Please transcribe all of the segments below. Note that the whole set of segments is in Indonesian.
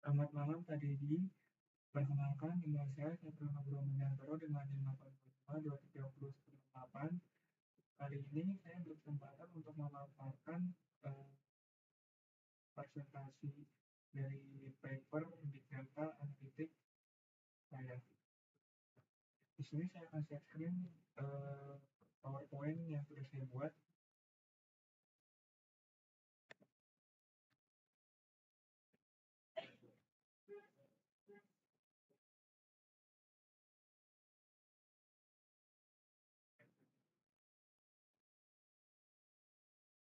Selamat malam Pak Deddy, perkenalkan nama saya Satrio Nugroho Mulyantoro dengan NIM 8523098. Kali ini saya berkesempatan untuk memaparkan eh, presentasi dari paper Big Data Analytics saya. Di sini saya akan share screen eh, PowerPoint yang sudah saya buat.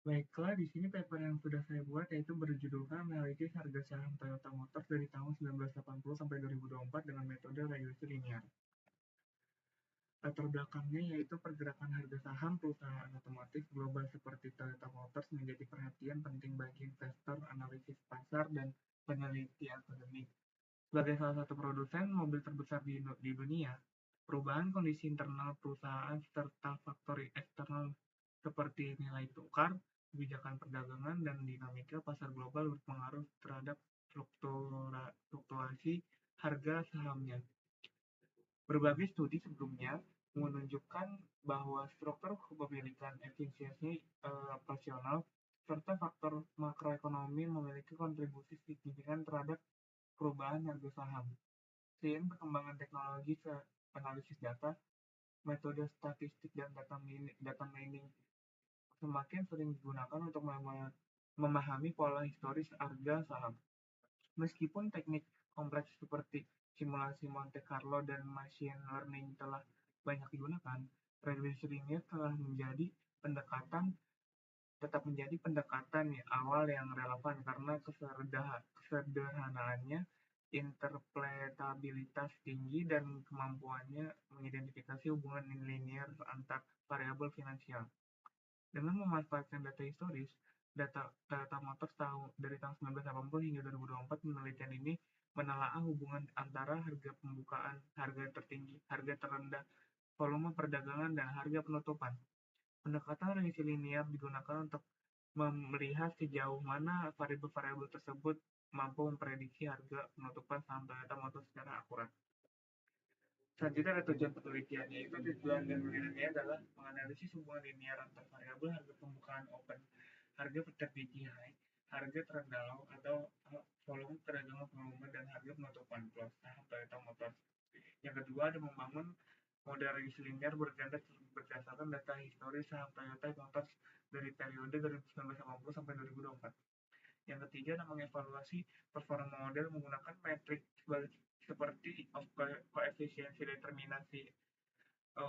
Baiklah, di sini paper yang sudah saya buat yaitu berjudulkan Analisis Harga Saham Toyota Motors dari tahun 1980 sampai 2024 dengan metode regresi linear. Latar belakangnya yaitu pergerakan harga saham perusahaan otomotif global seperti Toyota Motors menjadi perhatian penting bagi investor, analisis pasar, dan peneliti akademik. Sebagai salah satu produsen mobil terbesar di dunia, perubahan kondisi internal perusahaan serta faktor eksternal seperti nilai tukar, kebijakan perdagangan, dan dinamika pasar global berpengaruh terhadap fluktuasi harga sahamnya. Berbagai studi sebelumnya menunjukkan bahwa struktur kepemilikan, efisiensi operasional, serta faktor makroekonomi memiliki kontribusi signifikan terhadap perubahan harga saham. Seiring perkembangan teknologi analisis data, metode statistik dan data mining semakin sering digunakan untuk memahami pola historis harga saham. Meskipun teknik kompleks seperti simulasi Monte Carlo dan machine learning telah banyak digunakan, regresi linear tetap menjadi pendekatan awal yang relevan karena kesederhanaannya, interpretabilitas tinggi, dan kemampuannya mengidentifikasi hubungan linear antar variabel finansial. Dengan memanfaatkan data historis, data Motors dari tahun 1980 hingga 2024, penelitian ini menelaah hubungan antara harga pembukaan, harga tertinggi, harga terendah, volume perdagangan, dan harga penutupan. Pendekatan regresi linear digunakan untuk melihat sejauh mana variabel-variabel tersebut mampu memprediksi harga penutupan saham Toyota Motors secara akurat. Selanjutnya ada tujuan penelitiannya. Tujuan penelitiannya adalah menganalisis hubungan linear antar variabel harga pembukaan open, harga tertinggi high, harga terendah low, atau volume perdagangan volume, dan harga penutupan close saham Toyota Motors. Yang kedua ada membangun model regresi linear berdasarkan data historis saham Toyota Motors dari periode 1980 sampai 2024. Yang ketiga adalah mengevaluasi performa model menggunakan metrik seperti koefisiensi determinasi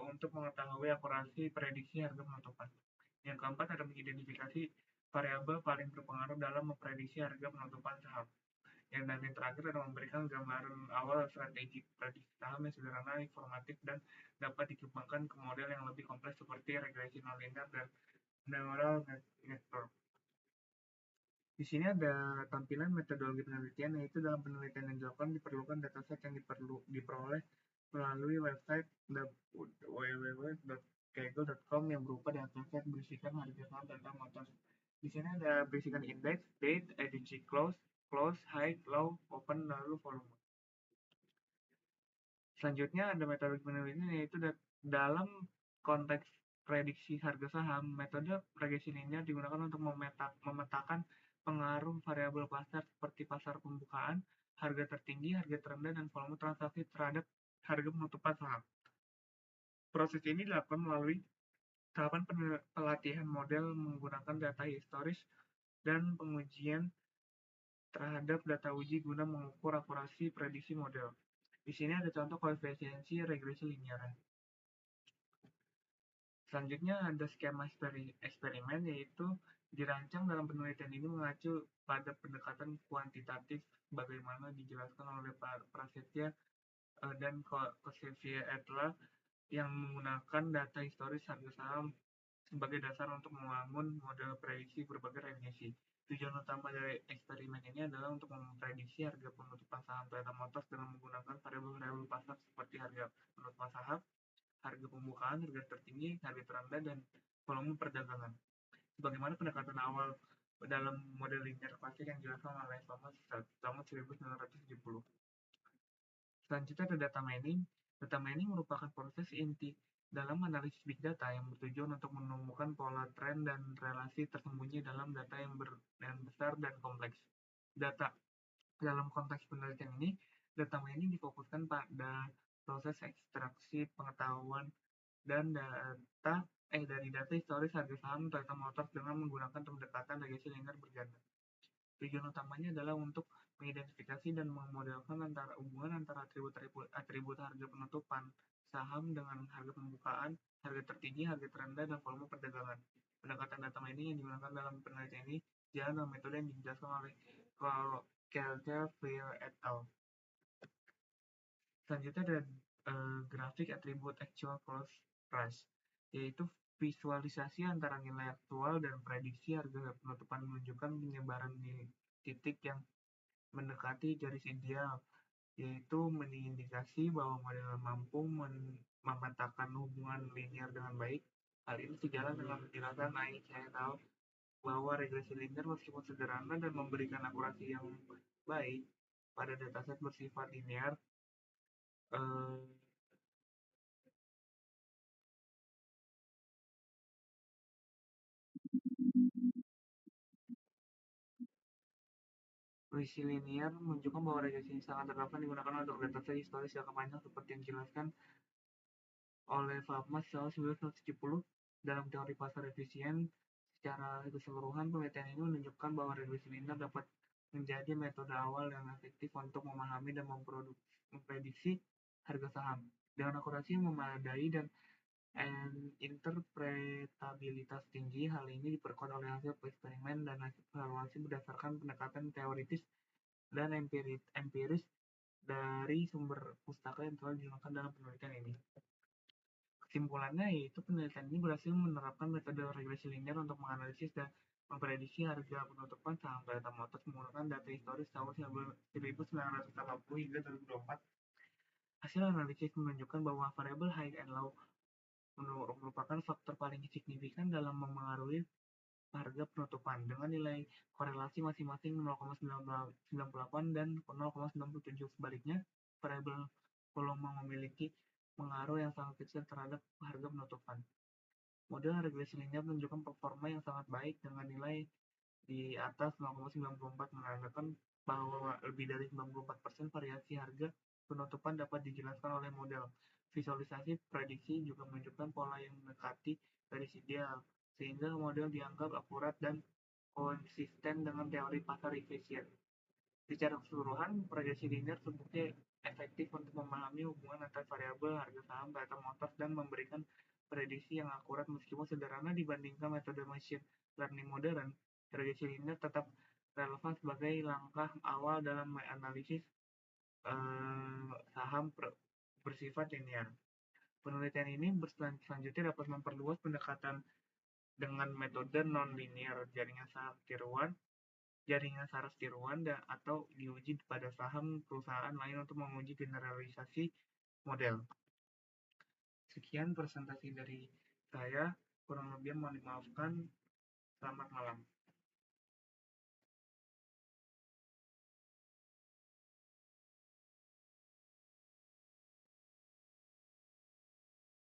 untuk mengetahui akurasi prediksi harga penutupan. Yang keempat ada mengidentifikasi variabel paling berpengaruh dalam memprediksi harga penutupan saham. Yang terakhir adalah memberikan gambaran awal strategi prediksi saham yang sederhana, informatif, dan dapat dikembangkan ke model yang lebih kompleks seperti regresi nonlinear dan neural network. Di sini ada tampilan metodologi penelitian, yaitu dalam penelitian yang dilakukan diperlukan dataset yang diperoleh melalui website www.kaggle.com yang berupa dataset berisikan harga saham Toyota Motors. Di sini ada berisikan index, date, edisi close, high, low, open, lalu volume. Selanjutnya ada metode penelitian, yaitu dalam konteks prediksi harga saham, metode regresi linear digunakan untuk memetakan pengaruh variabel pasar seperti pasar pembukaan, harga tertinggi, harga terendah, dan volume transaksi terhadap harga penutupan saham. Proses ini dilakukan melalui tahapan pelatihan model menggunakan data historis dan pengujian terhadap data uji guna mengukur akurasi prediksi model. Di sini ada contoh koefisiensi regresi linear. Selanjutnya ada skema eksperimen, yaitu dirancang dalam penelitian ini mengacu pada pendekatan kuantitatif bagaimana dijelaskan oleh Prasetya dan Kosevia et al. Yang menggunakan data historis harga saham sebagai dasar untuk membangun model prediksi berbagai regresi. Tujuan utama dari eksperimen ini adalah untuk memprediksi harga penutupan saham Toyota Motors dengan menggunakan variabel-variabel pasar seperti harga penutupan saham, harga pembukaan, harga tertinggi, harga terendah, dan volume perdagangan. Sebagaimana pendekatan awal dalam model linear klasik yang dijelaskan oleh Thomas tahun 1970. Selanjutnya ada data mining. Data mining merupakan proses inti dalam analisis big data yang bertujuan untuk menemukan pola tren dan relasi tersembunyi dalam data yang besar dan kompleks. Data dalam konteks penelitian ini, data mining difokuskan pada proses ekstraksi pengetahuan dan dari data historis harga saham Toyota Motors dengan menggunakan pendekatan regresi linear berganda. Tujuan utamanya adalah untuk mengidentifikasi dan memodelkan hubungan antara atribut harga penutupan saham dengan harga pembukaan, harga tertinggi, harga terendah, dan volume perdagangan. Pendekatan data mining yang digunakan dalam penelitian ini jalan dengan metode yang dijelaskan oleh Kelter, Freer, et al. Selanjutnya ada grafik atribut actual close price, yaitu visualisasi antara nilai aktual dan prediksi harga penutupan menunjukkan penyebaran titik yang mendekati garis ideal, yaitu mengindikasi bahwa model mampu memetakan hubungan linear dengan baik. Hal ini sejalan dengan penjelasan Naik et al. Bahwa regresi linear meskipun sederhana dan memberikan akurasi yang baik pada dataset bersifat linear, regresi linear menunjukkan bahwa regresi ini sangat relevan digunakan untuk dataset historis jangka panjang seperti yang dijelaskan oleh Thomas tahun 1970 dalam teori pasar efisien. Secara keseluruhan, penelitian ini menunjukkan bahwa regresi linear dapat menjadi metode awal yang efektif untuk memahami dan memprediksi harga saham dengan akurasi yang memadai dan interpretabilitas tinggi. Hal ini diperkuat oleh hasil eksperimen dan hasil evaluasi berdasarkan pendekatan teoritis dan empiris dari sumber pustaka yang telah digunakan dalam penelitian ini. Kesimpulannya yaitu penelitian ini berhasil menerapkan metode regresi linear untuk menganalisis dan memprediksi harga penutupan saham Toyota Motors menggunakan data historis tahun 1980 hingga 2024. Hasil analisis menunjukkan bahwa variabel high and low merupakan faktor paling signifikan dalam memengaruhi harga penutupan dengan nilai korelasi masing-masing 0,98 dan 0,97. Sebaliknya, variabel volume memiliki pengaruh yang sangat kecil terhadap harga penutupan. Model regresi linear menunjukkan performa yang sangat baik dengan nilai di atas 0,94, menandakan bahwa lebih dari 94% variasi harga penutupan dapat dijelaskan oleh model. Visualisasi prediksi juga menunjukkan pola yang mendekati garis ideal, sehingga model dianggap akurat dan konsisten dengan teori pasar efisien. Secara keseluruhan, proyeksi linear terbukti efektif untuk memahami hubungan antar variabel harga saham Toyota Motors dan memberikan prediksi yang akurat meskipun sederhana dibandingkan metode machine learning modern. Proyeksi linear tetap relevan sebagai langkah awal dalam menganalisis saham bersifat linear. Penelitian ini selanjutnya dapat memperluas pendekatan dengan metode non-linear jaringan saras tiruan atau diuji pada saham perusahaan lain untuk menguji generalisasi model. Sekian presentasi dari saya, kurang lebih mohon dimaafkan. Selamat malam.